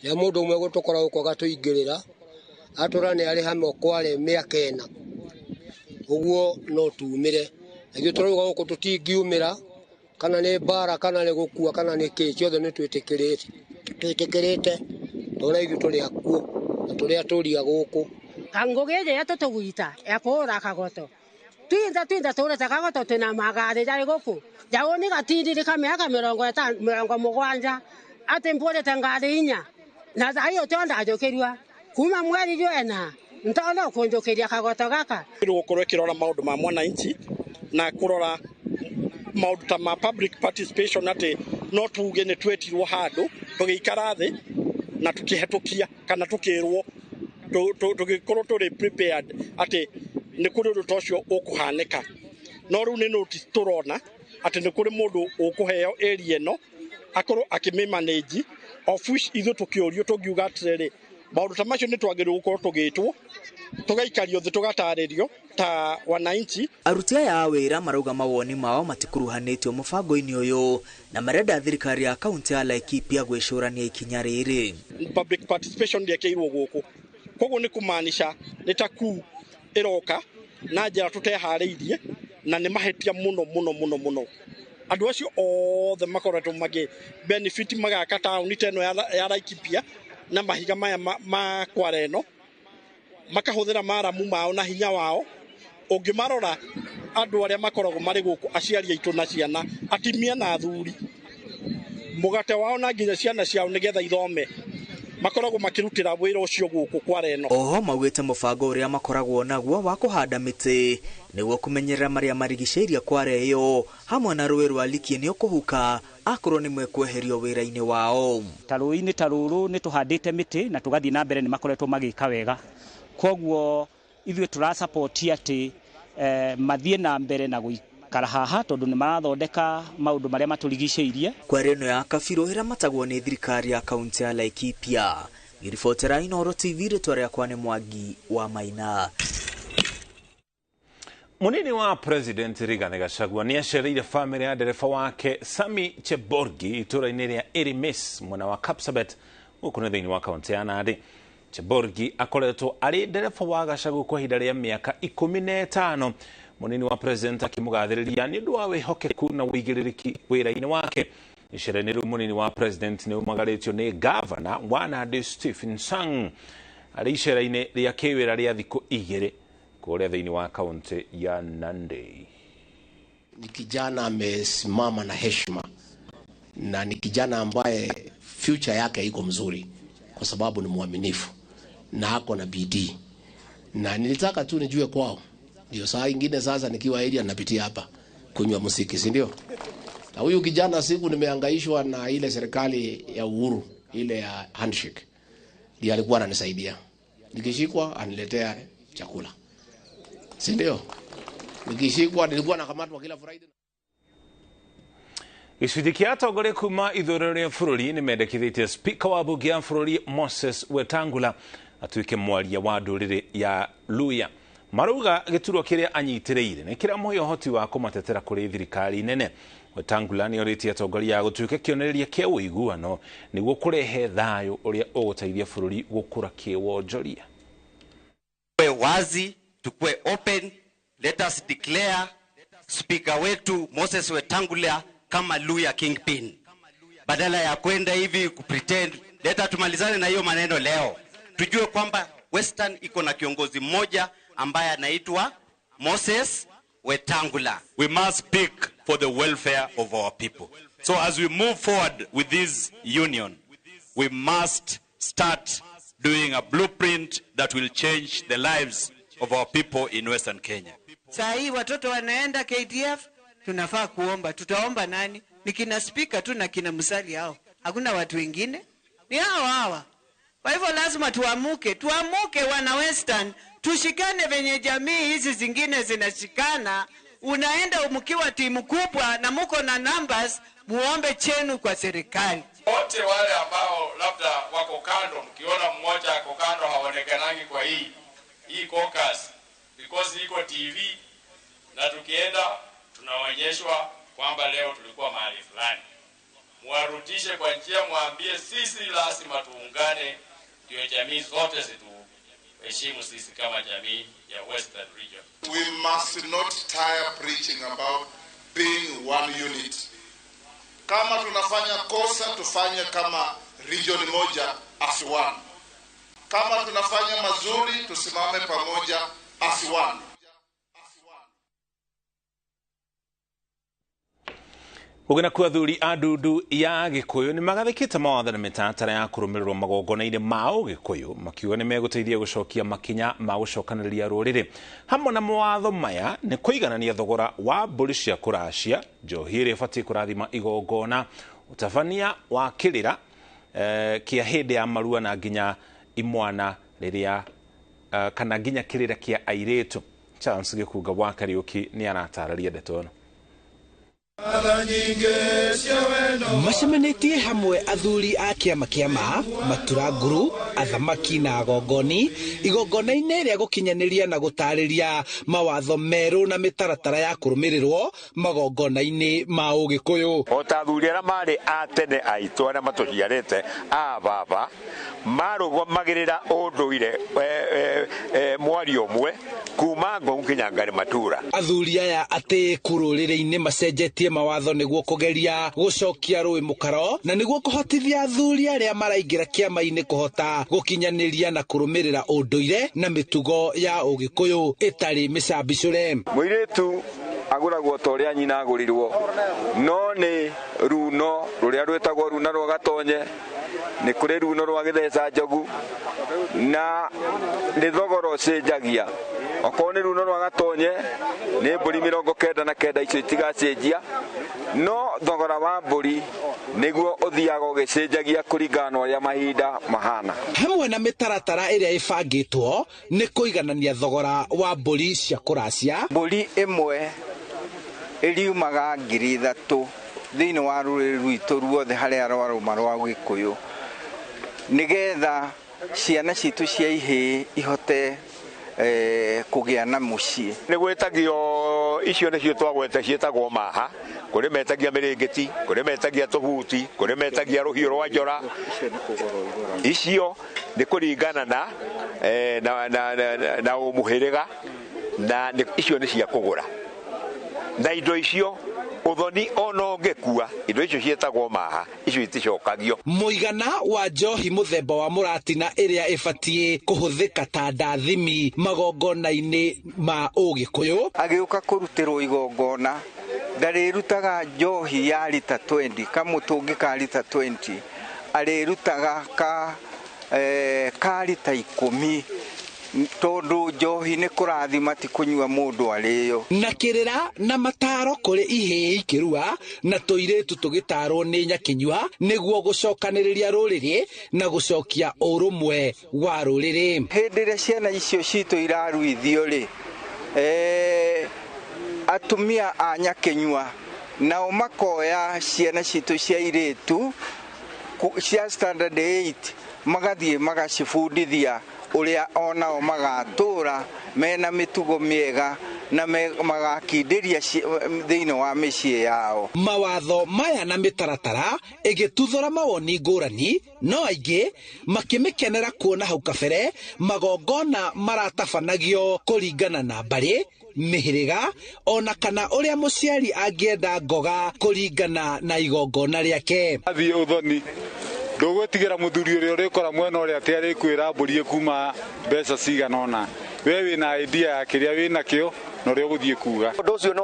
rĩa mũndũ ũmwe gũtũkora gũkũ agatũingĩrĩra atũra nĩ arĩ hamwe kware mĩaka 4, ũguo no tumĩre. Ithuĩ tũrauga gũkũ tũtingiumĩra, kana nĩ mbara kana nĩ gũkua kana nĩ kĩĩ, ciothe nĩ twĩtĩkĩrĩte, tondũ ithuĩ tũrĩ akuo. turia turia guku kangogeje ya totoguita ya kora kagoto twinda tore takagoto tena magare jari goku jaoni gatindi kamera mirongo 7 ate mbole tangare inya na hiyo tonda ajokerwa kuma mweri joena ntono kunjokeria kagoto gaka gukorwo kirora maundu ma mwananchi na kurora maundu ta ma public participation ati no tuge ni twetirwo handu tugikara thi na tukihetukia kana tukirwo tugikorwo turi prepared ati ni kuri undu tocio ukuhanika no riu ni notice turona ati ni kuri mundu ukuheo area no akorwo akimimanage of which ithu tukiurio tugiuga atiriri maundu ta macio ni twagirwo gukorwo tugitwo tugaikario thi tugataririo ta wananchi. Aruti aya a wira marauga mawoni mao matikuruhanitio mubango-ini uyu na marenda thirikari ya kaunti ya Laikipia gwicurania ikinya riri. Public participation ndiekirwo guku koguo ni kumaanisha ni taku iroka na njira tutehariirie na ni mahetia muno andu acio othe makoretwo magi benefit magaka tauni teno ya Laikipia na mahiga maya ma kwareno makahuthira maramu mao na hinya wao ungimarora andu aria makoragwo mari guku aciari aitu na ciana atimia na athuri mugate wao na nginya ciana ciao nigetha ithome makoragwo makirutira wira ucio guku kwareno. Oho maugite mubango uria makoragwo naguo wa kuhanda miti niguo kumenyerera maria marigiceirie kware iyo hamwe na rũĩ rwa Likie ni ukuhuka akorwo ni mwekweherio wira-ini wao. Tarũĩ-ini tarũrũ ni tuhandite miti na tugathii na mbere ni makoretwo magika wega koguo ithuĩ turasupport ati mathie na mbere na guikara haha tondu ni marathondeka maundu maria maturigiceirie. Kware ino ya kabiru ira matagwo ni thirikari ya kaunti ya Laikipia. Giribotera Inooro TV ritwa riakwa ni Mwangi wa Maina. Munini wa President Rigathi Gachagua ni acereire family ya dereba wake Sami Cheborgi itũra-inĩ rĩa Irimis mwena wa Kapsabet gũkũ nĩ thĩinĩ wa kaunti ya Nandi. Cheborgi akoretwo arĩ dereba wa Gachagua kwa ihinda rĩa mĩaka 15. Munini wa President akĩmũgathĩrĩria nĩ ũndũ wa wĩhokeku na wĩigĩrĩrĩki wĩra-inĩ wake. Icera-inĩ rĩu munini wa President nĩ umagarĩtio nĩ Governor wa Nandi Stephen Sang arĩ icera-inĩ rĩa kĩwĩra rĩa thikũ 2 kule thĩinĩ wa kaunti ya Nandi. Ni kijana amesimama na heshima na ni kijana ambaye future yake iko mzuri kwa sababu ni mwaminifu na ako na bidii, na nilitaka tu nijue kwao, ndio saa nyingine sasa nikiwa area napitia hapa kunywa muziki, si ndio? Na huyu kijana siku nimehangaishwa na ile serikali ya Uhuru ile ya handshake, ndiye alikuwa ananisaidia, nikishikwa aniletea chakula, si ndio? Nikishikwa nilikuwa nakamatwa kila Friday. Gĩcunjĩ kĩa atongoria kuma ithũĩro rĩa bũrũri nĩ mendekithĩtie speaker wa bunge ya bũrũri Moses Wetangula atuĩke mwaria wa ndũrĩrĩ ya Luhya. Marauga gĩturwa kĩrĩa anyitĩrĩire nĩ kĩramũhe ũhoti wa kũmatetera kũrĩ thirikari nene. Wetangula nĩ orĩtie atongoria gũtuĩka kĩonereria kĩa ũiguano nĩguo kũrehe thayũ ũrĩa ũgũteithia bũrũri gũkũra kĩwonjoria. Wazi, tukue open, let us declare speaker wetu Moses Wetangula kama Luhya kingpin. Badala ya kwenda hivi kupretend, leta tumalizane na hiyo maneno leo. Tujue kwamba Western iko na kiongozi mmoja ambaye anaitwa Moses Wetangula. We must speak for the welfare of our people. So as we move forward with this union, we must start doing a blueprint that will change the lives of our people in Western Kenya. Saa hii watoto wanaenda KDF, tunafaa kuomba. Tutaomba nani? Ni kina speaker tu na kina Musali hao. Hakuna watu wengine. Ni hao hawa. Kwa hivyo lazima tuamuke wana Western, tushikane venye jamii hizi zingine zinashikana. Unaenda mkiwa timu kubwa na muko na numbers, muombe chenu kwa serikali. Wote wale ambao labda wako kando, mkiona mmoja ako kando haonekanangi kwa hii caucus because iko TV na tukienda tunaonyeshwa kwamba leo tulikuwa mahali fulani. Muarudishe kwa njia, mwambie sisi lazima tuungane ndio jamii zote zituheshimu sisi kama jamii ya Western region. We must not tire preaching about being one unit. Kama tunafanya kosa tufanye kama region moja as one. Kama tunafanya mazuri, tusimame pamoja as one. Ugena kwa thuri adudu ya Gikuyu ni magathikite mawatho na mitatara ya kurumirwo magongona-ini mao Gikuyu makiuga ni meguteithia gucokia makinya ma gucokaniriria ruriri. Hamwe na mawatho maya ni kuiganania thogora wa mburi cia kuracia, njohi iria ibatie kurathima igongona, utabania wa kirira kia hindi ya marua na nginya imwana riria kana nginya kirira kia airitu. Charles Gikuga wa Kariuki ni aratararia ndeto no. Macemanĩtie hamwe athuri a kĩama kĩama, maturanguru, athamaki na agongoni igongona-inĩ rĩa gũkinyanĩria na gũtarĩria mawatho merũ na mĩtaratara ya kũrũmĩrĩrwo magongona-inĩ ma Ũgĩkũyũ. O ta athuri arĩa marĩ a tene aitũ arĩa matũciarĩte a baba marũgamagĩrĩra ũndũire mwario ũmwe kuma Ngong nginya Ngari Matura. Athuri aya atĩ kũrũrĩrĩ-inĩ macenjetie mawatho nĩguo kũgeria gũcokia rũĩ mũkaro na nĩguo kũhotithia athuri arĩa maraingĩra kĩama-inĩ kũhota gũkinyanĩria na kũrũmĩrĩra ũndũire na mĩtugo ya Ũgĩkũyũ ĩtarĩ mĩcambicũre. Mũirĩtu agũragwo ta ũrĩa nyina agũrirwo, no nĩ runo rũrĩa rwĩtagwo runa rwa gatonye, nĩ kũrĩ runo rwa gĩtheca njogu na nĩ thogora ũcenjagia. Okorwo nĩ runo rwa gatonye nĩ mbũri 99 icio itigacenjia, no thogora wa mbũri nĩguo ũthiaga ũgĩcenjagia kũringana na ũrĩa mahinda mahana. Hamwe na mĩtaratara ĩrĩa ĩbangĩtwo nĩ kũiganania thogora wa mbũri cia kũracia. Mbũri ĩmwe ĩriumaga 3,000 thĩinĩ wa rũrĩrĩ rwitũ ruothe harĩa rwarũma rwa Gĩkũyũ, nĩgetha ciana citũ cia ihĩĩ ihote kũgĩa na mũciĩ. Nĩ gwĩtagio icio nĩcio twagwete ciĩtagwo maha, kũrĩ metagia mĩrĩngĩti, kũrĩ metagia tũbuti, kũrĩ metagia rũhiũ rwa njora. Icio nĩ kũringana na ũmũhĩrĩga na icio nĩ cia kũgũra. Na indo icio uthoni ona ũngĩkua indo icio ciĩtagwo maha, icio iticokagio. Mũigana wa njohi mũthemba wa mũratina ĩrĩa ĩbatie kũhũthĩka ta ndathimi magongona-inĩ ma Ũgĩkũyũ. Agĩũka kũrutĩrwo igongona ndarĩrutaga njohi ya lita 20, kamũtũngi ka lita 20, arĩrutaga ka lita 10, tondũ njohi nĩ kũrathima ti kũnyua mũndũ arĩyo. Na kĩrĩra na mataro kũrĩ ihĩĩ ikĩrua na tũirĩtu tũgĩtarwo nĩ Nyakinyua nĩguo gũcokanĩrĩria rũrĩrĩ na gũcokia ũrũmwe wa rũrĩrĩ. Hĩndĩ ĩrĩa ciana icio citũ iraruithio rĩ, atumia a Nyakinyua nao makoya ciana citũ cia airĩtu cia standard 8 magathiĩ magacibundithia ũrĩa onao magatũra mena mĩtugo mĩega na magakindĩria thĩinĩ wa mĩciĩ yao. Mawatho maya na mĩtaratara ĩgĩtuthũra mawoni ngũrani, no aingĩ makĩmĩkenera kuona hau kabere magongona maratabanagio kũringana na mbarĩ, mĩhĩrĩga ona kana ũrĩa mũciari angĩenda ngoga kũringana na igongona rĩake. Athiĩ ũthoni ndũgwĩtigĩra mũthuri ũrĩa ũrĩkora mwena ũrĩa atĩ arĩkwĩra mbũri kuma mbeca cigana ona. We wĩna idea ya kĩrĩa wĩnakĩo na ũrĩa ũgũthiĩ kuga. Ũndũ ũcio nĩ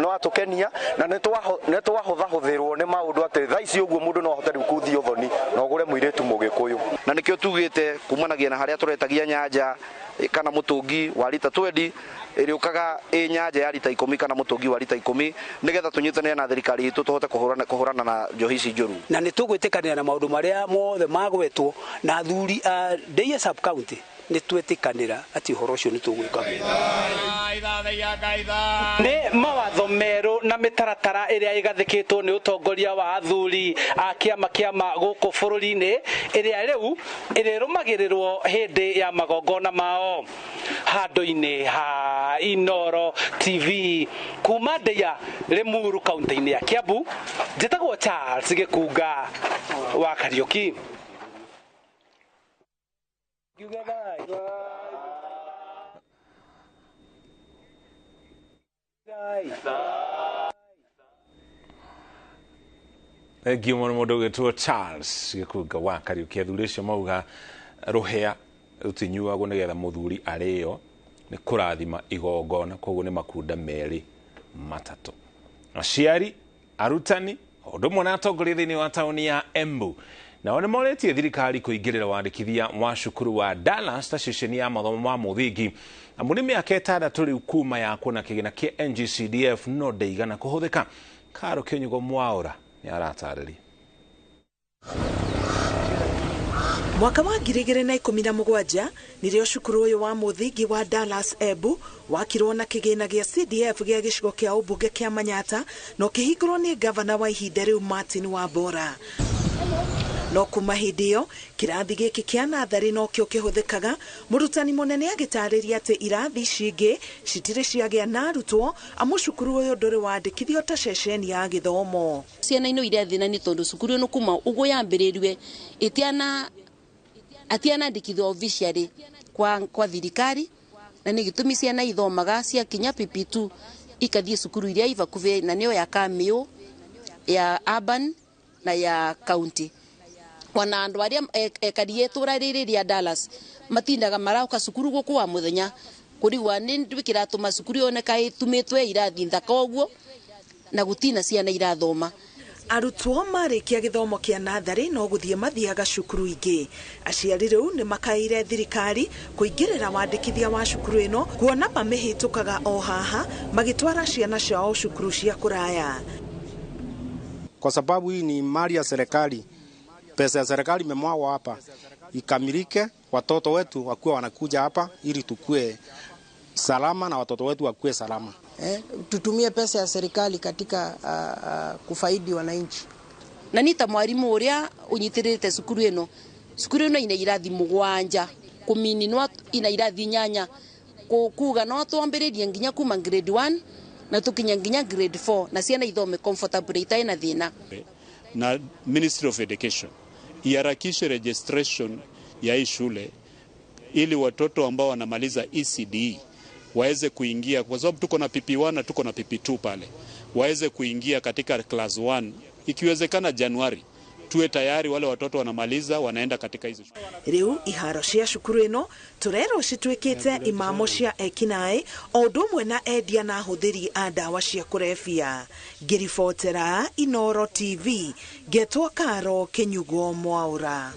watũkenia na nĩ twahũthahũthĩrwo nĩ maũndũ atĩ thaa ici ũguo mũndũ no ahote rĩu gũthiĩ ũthoni na ũgũre mũirĩtu Mũgĩkũyũ. Na nĩkĩo tugĩte kumanagia na harĩa tũretagia nyanja kana mũtũngi wa lita 20 ĩrĩũkaga nyanja ya lita 10 kana mũtũngi wa lita 10, nĩgetha tũnyitanĩre na thirikari itũ tũhote kũhũrana na njohi ici njũru. Na nĩ tũgwĩtĩkanĩra na maũndũ marĩa mothe magwetwo na athuri a Deia sub county nĩ twetĩkanĩra atĩ ũhoro ũcio nĩ tũgwĩka. Nĩ mawatho merũ na mĩtaratara ĩrĩa ĩgathĩkĩtwo nĩ ũtongoria wa athuri a kĩama gũkũ bũrũri-inĩ, ĩrĩa rĩu ĩrĩrũmagĩrĩrwo hĩndĩ ya magongona mao. Handũ-inĩ ha Inooro TV kuma Deia Limuru kaunti-inĩ ya Kiambu, njĩtagwo Charles Gikuga wa Kariuki. Thank you mũno mũndũ ũgĩtwo Charles Gikuga wa Kariuki. Athuri acio mauga rũhĩa utinyuagwo nigetha muthuri ario ni kurathima igongona koguo ni makunda meri matatu. Aciari, arutani, odumwe na atongoria thiini wa tauni ya Embu nao nĩ moretie thirikari kũingĩrĩra wandĩkithia wa cukuru wa Dallas ta ceceni ya mathomo ma mũthingi amu nĩ mĩaka 6 rĩu kuma ya kuona kĩgĩna kĩa NGCDF no ndaigana kũhũthĩka. Karo Kĩnyugo Mwaũra nĩ aratarĩria. Mwaka wa 2017 nĩrĩo cukuru ũyũ wa mũthingi wa Dallas Embu wakirwo na kĩgĩna gĩa CDF gĩa gĩcigo kĩa ũmbunge kĩa Manyata no kĩhingũrwo nĩ gavana wa ihinda rĩu Martin Wambora. No kuma hĩndĩ ĩyo kĩrathi gĩkĩ kĩa natharĩ no kĩo kĩhũthĩkaga, mũrutani mũnene agĩtarĩria atĩ irathi cingĩ citirĩ ciagĩa na arutwo amu cukuru ũyũ ndũrĩ wandĩkithio ta ceceni ya gĩthomo. Ciana ino iria thĩna nĩ tondũ cukuru ĩno kuma ũguo yambĩrĩirie atianandĩkithio officially kwa thirikari na nĩ gĩtũmi ciana ithomaga cia kinya PP2 ikathiĩ cukuru iria ivakuve na nĩyo ya Kamĩũ, ya Urban na ya County. Wana andu aria ekarie tura riri ria Dallas matindaga marauka cukuru guku wa muthenya kurigwa ni ndwikiratuma cukuru yoneka itumitwe irathi nthaka oguo na gutina ciana irathoma. Arutwo marĩkia gĩthomo kĩa natharĩ no gũthiĩ mathiaga cukuru ingĩ. Aciari rĩu nĩ makaire thirikari kũingĩrĩra wandĩkithia wa cukuru ĩno kuona mamĩhĩtũkaga o haha magĩtwara ciana ciao cukuru cia kũraya. Kwa sababu hii ni mali ya serikali, pesa ya serikali imemwagwa hapa, ikamilike, watoto wetu wakuwe wanakuja hapa ili tukue salama na watoto wetu wakuwe salama. Tutumie pesa ya serikali katika kufaidi wananchi. Na nita mwarimu uria unyitirite cukuru ino ina irathi 7 kumininwa ina irathi 8 kuga no twambĩrĩrie nginya kuma grade 1 na tukinya nginya grade 4 na ciana ithome comfortable itaina thina. Na Ministry of Education iharakishe registration ya hii shule ili watoto ambao wanamaliza ECD waweze kuingia, kwa sababu tuko na PP1 na tuko na PP2 pale, waweze kuingia katika class 1 ikiwezekana Januari. Tuwe tayari wale watoto wanamaliza wanaenda katika hizo shule. Riu iharo cia cukuru ino turero citwikite imamo cia ekinae o ndumwe na endia na huthiri a ndawa cia kurebia. Ngiribotera Inooro TV, Getwa Karo Kĩnyugo Mwaũra.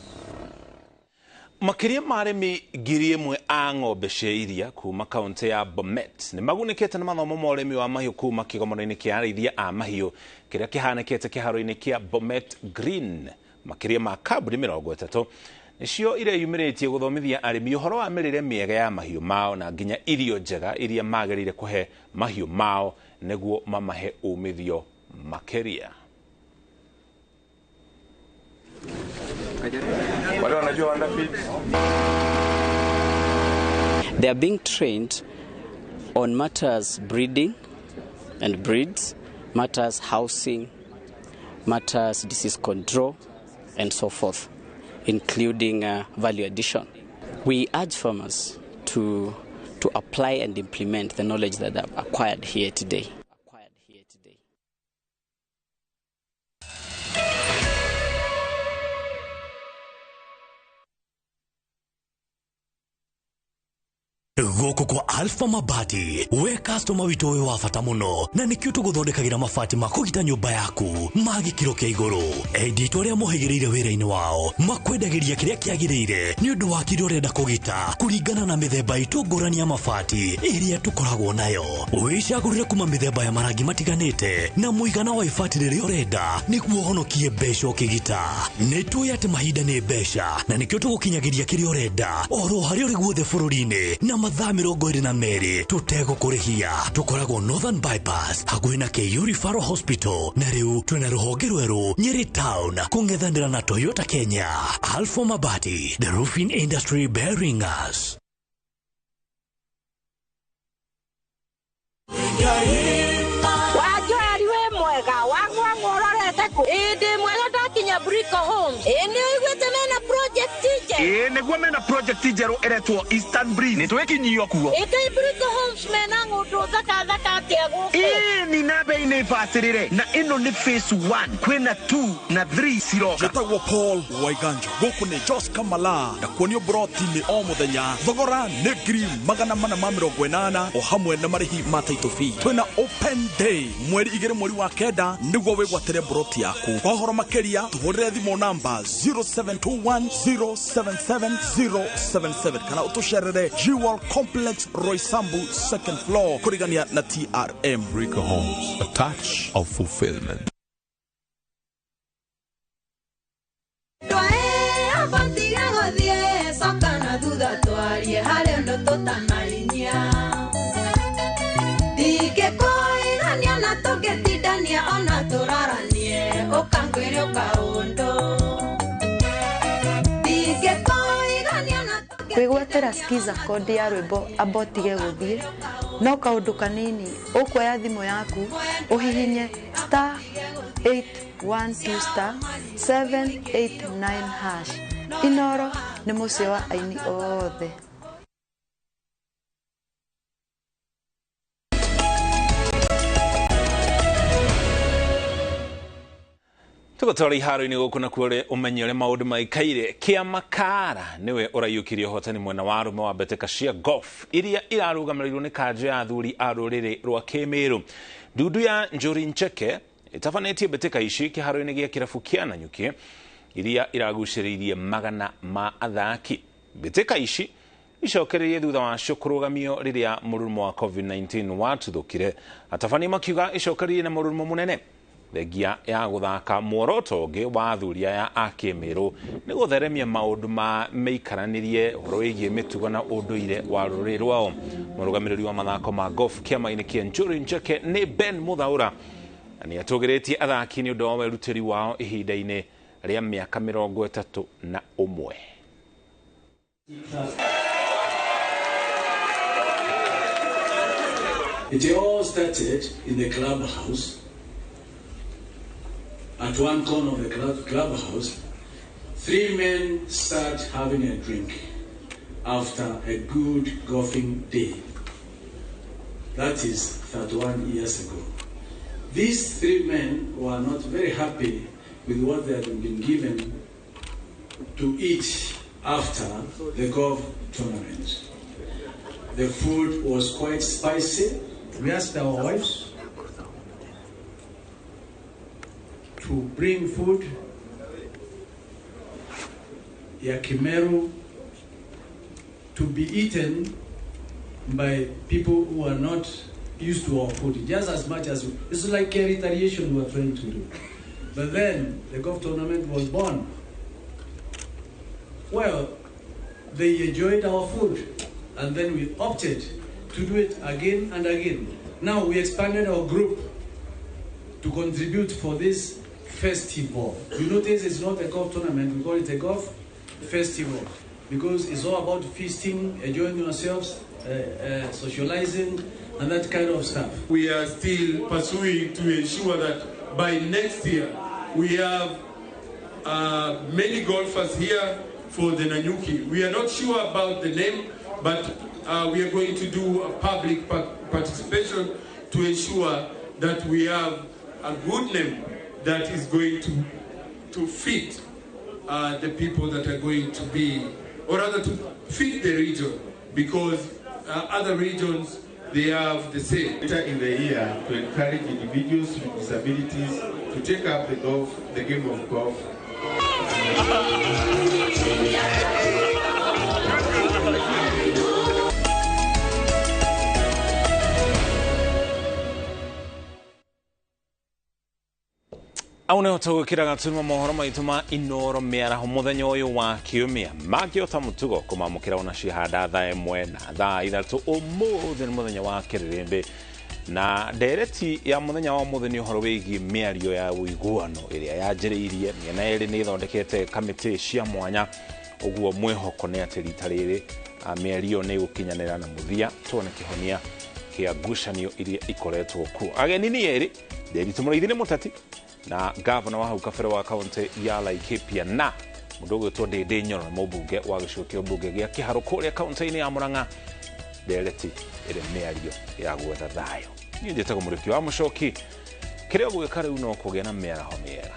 Makiria marimi 1,000 a ng'ombe cia iria kuma kaunti ya Bomet nĩ magunĩkĩte na mathomo ma ũrĩmi wa mahiũ kuma kĩgomano-inĩ kĩa arĩithia a mahiũ kĩrĩa kĩhanĩkĩte kĩharo-inĩ kĩa Bomet Green. Makiria ma kambuni 30 nĩcio ireyumĩrĩtie gũthomithia arĩmi ũhoro wa mĩrĩre mĩega ya mahiũ mao na nginya irio njega iria magĩrĩire kũhe mahiũ mao nĩguo mamahe umithio makĩria. They are being trained on matters breeding and breeds, matters housing, matters disease control, and so forth, including value addition. We urge farmers to apply and implement the knowledge that they have acquired here today. Goko kwa Alpha Mabati, we customer wito we wa bata muno na nikio tuguthondekagira mabati ma kugita nyumba yaku magi kiro kia iguru. Edito ria muhigirire wira-ini wao makwendagiria kiria kiagirire ni undu wa kiro renda kugita kuringana na mithemba itu ngurani ya mabati iria tukoragwo nayo. Wicagurire kuma mithemba ya marangi matiganite na muigana wa ibati riria urenda niguo honokie mbeca ukigita. Nitui ati mahinda ni mbeca na nikio tugukinyagiria kiria urenda oro hari uri guothe bururi-ini na mathaa 22 tutegũkũrĩhia. Tukoragwo Northern Bypass hakuhĩ na KU Referral Hospital na rĩu twĩna rũhonge rwerũ Nyeri Town kũng'ethanĩra na Toyota Kenya. Alpha Mabati, the roofing industry bearing us. Wajua aliwe mwega wangu ngororete ku indi mwega ndakinya Brico Homes ini igwete mena project Negua mena project njeru eretwo Eastern Breeze. Nitwekinyio kuo. Ikaibiriko homes mena ngudu thaka atia guku. Ni nabe ine fasirire na ino ni phase 1 kwena 2 na 3 siroka. Jetagwo Paul Waiganjo guku ni Jos Kamala na kuonio broti ni o muthenya thogora ni $480 o hamwe na marihi ma title fee. Twina open day mweri 2 mweri wa kenda niguo wigwatire broti yaku. Kwa horo makeria tuhurire thimo namba 0721077077 kana utusherere Jewel Complex Roysambu second floor kurigania na TRM. Rico Homes, a touch of fulfillment. Kwigwatira skiza kodi ya rwimbo abotige guthie no kaundu kanini ukwoya thimu yaku uhihinye *812*789#. Inooro ni mucio wa aini othe. Tugotori haro-ini guku na kuore umenye ure maundu maikaire kiama kara niwe urayukirie hotani mwena wa arume wa mbeteka cia golf iria irarugamirirwo ni kanjo ya athuri a ruriri rwa Kimiru. Ndudu ya Njuri Ncheke itafanetie mbeteka ici kiharo-ini gia kirabu kia Nanyuki iria iraguciririe magana ma athaki. Mbeteka ici icokererie thutha wa cio kurugamio riria murumo wa COVID-19 watuthukire. Atafani makiuga icokererie na murumo munene thegia ya guthaka muoroto ungi wa athuri ya Kimiru ni gutheremia maundu ma meikaranirie horo wigie mitugo na unduire wa ruriri rwao. Murugamiriri wa mathako ma golf kiama-ini kia Njuri Ncheke ni Ben Muthaura na ni atugiritie athaki ni undu wa werutiri wao ihinda-ini ria miaka 31. It all started in the clubhouse. At one corner of the clubhouse, 3 men start having a drink after a good golfing day. That is 31 years ago. These 3 men were not very happy with what they had been given to eat after the golf tournament. The food was quite spicy. We asked our wives to bring food ya Kimeru to be eaten by people who are not used to our food, just as much as it's like a retaliation we are trying to do. But then the golf tournament was born. Well, they enjoyed our food, and then we opted to do it again and again. Now we expanded our group to contribute for this festival. You notice it's not a golf tournament, we call it a golf festival because it's all about feasting, enjoying yourselves, socializing, and that kind of stuff. We are still pursuing to ensure that by next year we have many golfers here for the Nanyuki. We are not sure about the name, but we are going to do a public participation to ensure that we have a good name that is going to fit the people that are going to be, or rather to fit the region, because other regions, they have the same. Later in the year, to encourage individuals with disabilities to take up the game of golf. Aune otogukira gatunwa mohoro maitu ma Inooro miaraho muthenya uyu wa kiumia magiota mutugo kumamukira ona cihanda thaa 1 na thaa 3 umuthi ni muthenya wa kiririmbi na ndereti ya muthenya wa umuthi ni uhoro wigie miario ya uiguano iria yanjiriirie miena eri ni thondekete kamiti cia mwanya uguo mwihoko ni ati rita riri miario ni gukinyanira na muthia tuone kihonia kia ngucanio iria ikoretwo ku ageni ni eri David Muriithi ni mutati na governor wa hau kabere wa kaunti ya Laikipia na Mudogo to de nyoro mobunge wa gicukio bunge gya kiharo kuria kaunti-ini ya Murang'a dereti ire miario ya gwetha thayo. Ni njetaga muriki wa mucoki kiria gwikara uno kugena miaraho miega.